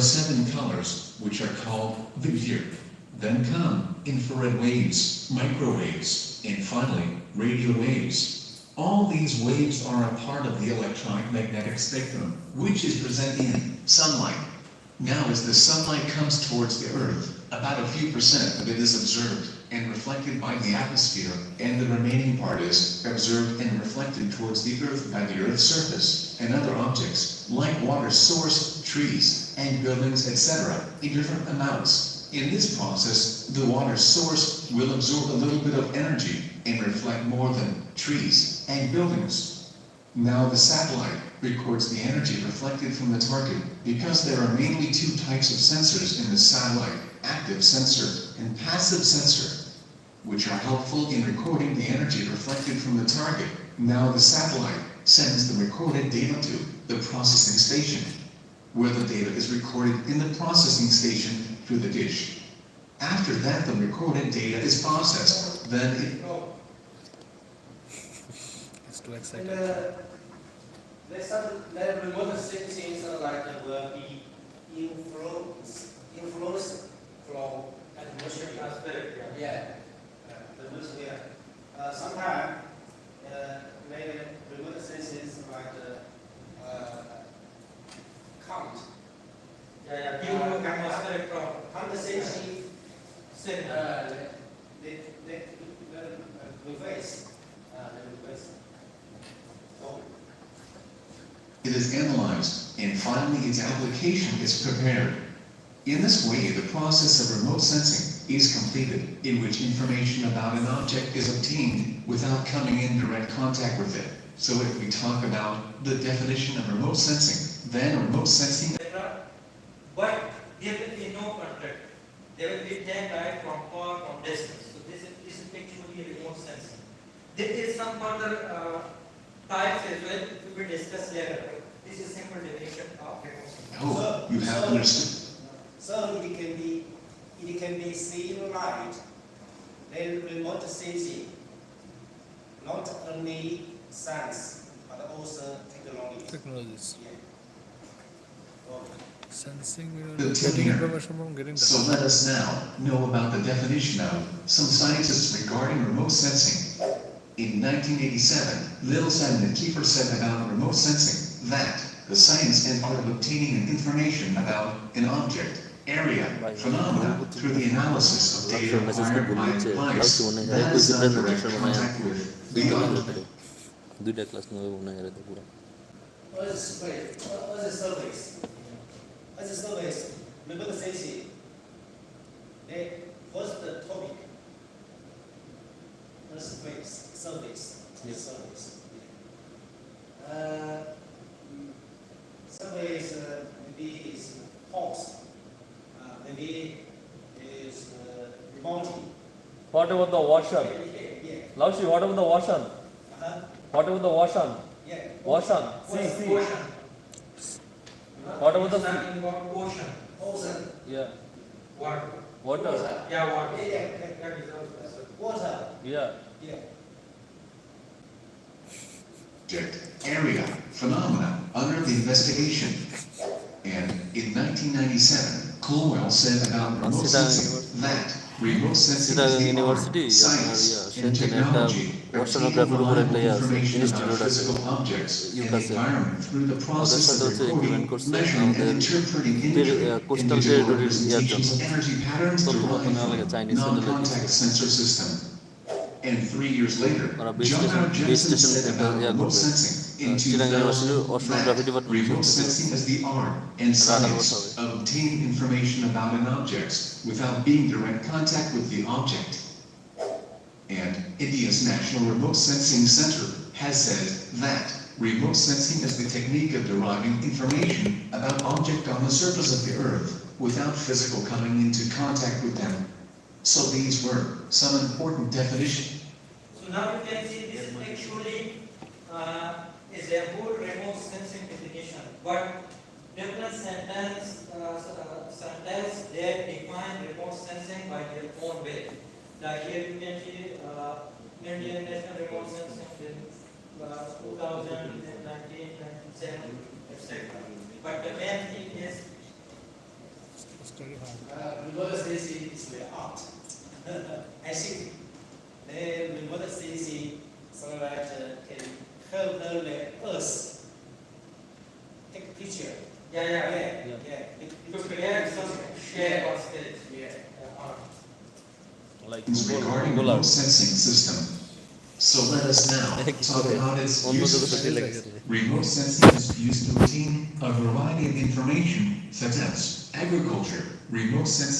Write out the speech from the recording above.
7 colors, which are called Vizier. Then come infrared waves, microwaves, and finally radio waves. All these waves are a part of the electronic magnetic spectrum, which is present in sunlight. Now as the sunlight comes towards the Earth, about a few percent of it is observed and reflected by the atmosphere, and the remaining part is observed and reflected towards the Earth by the Earth's surface and other objects, like water source, trees, and buildings, etc., in different amounts. In this process, the water source will absorb a little bit of energy and reflect more than trees and buildings. Now the satellite records the energy reflected from the target because there are mainly two types of sensors in the satellite, active sensor and passive sensor, which are helpful in recording the energy reflected from the target. Now the satellite sends the recorded data to the processing station, where the data is recorded in the processing station through the dish. After that, the recorded data is processed. Then it... It's too exciting. The remote sensing will be influenced from atmosphere. Yeah. Atmosphere. Sometimes maybe remote sensing count. Atmospheric from condensation. The reverse. It is analyzed, and finally its application is prepared. In this way, the process of remote sensing is completed, in which information about an object is obtained without coming in direct contact with it. So if we talk about the definition of remote sensing, then remote sensing... But there will be no contact. There will be 10 light from far, from distance. So this is actually remote sensing. There is some further types as well to be discussed later. This is simple definition of remote sensing. Oh, you have understood. So it can be seen light. Then remote sensing, not only science but also technology. Technologies. Yeah. Okay. Sensing, Till getting here. information from getting So data. let us now know about the definition of some scientists regarding remote sensing. In 1987, Littleson and Kiefer said about remote sensing that the science and art of obtaining information about an object, area, phenomena through the analysis of data acquired by a device that has not direct contact with the object. দুইটা class নেবে মনে হয় এরকম পুরো What is surveys? As a surveys, remote sensing. What's the topic? Surveys. Surveys maybe is pulse. Maybe is remoting. What about the washer? Yeah. Laushi, what about the washer? What about the washer? Yeah. Washer. What's See. ocean? What about the Talking about ocean? Ocean. Yeah. Water. Water. Yeah, water. Yeah. That is also. Water. Yeah. Yeah. Object, area, phenomena under the investigation. And in 1997, Colwell said about remote sensing that remote sensing is the University, art, science, and Shenzhen technology একটা obtaining oceanography উপর একটা reliable আছে, information about institute আছে, physical objects and UCAS the environment through the process সাথে of হচ্ছে recording, agreement করছে measuring, and আমাদের interpreting imagery coastal in digital territories year representations জন্য। energy patterns তথ্য derived মন্ত্রণালয় লাগে, from Chinese non-contact sensor system. And 3 years later, ওরা base John station- R. base Jensen station said একটা about yeah remote করবে। sensing in Chirang ইউনিভার্সিটির 2000 oceanography that department remote করছে। sensing is the art and Radar science বসাবে। of obtaining information about an object without being in direct contact with the object. And India's National Remote Sensing Center has said that remote sensing is the technique of deriving information about object on the surface of the earth without physical coming into contact with them. So these were some important definitions. So now you can see this is actually is a good remote sensing definition, but different sentence they define remote sensing by their own way. Like here you can see Indian National Remote Sensing in 2019, 1997, etc. But the main thing is very hard. Remote sensing is the art. I think the remote sensing so that can help us take a picture. Yeah. To create some share or state. Yeah. Art. Like It's regarding Google remote Earth. sensing system. So let us now talk about its অন্য uses. জগতে চলে গেছে Remote sensing is used to obtain a variety of information such as agriculture. Remote sensing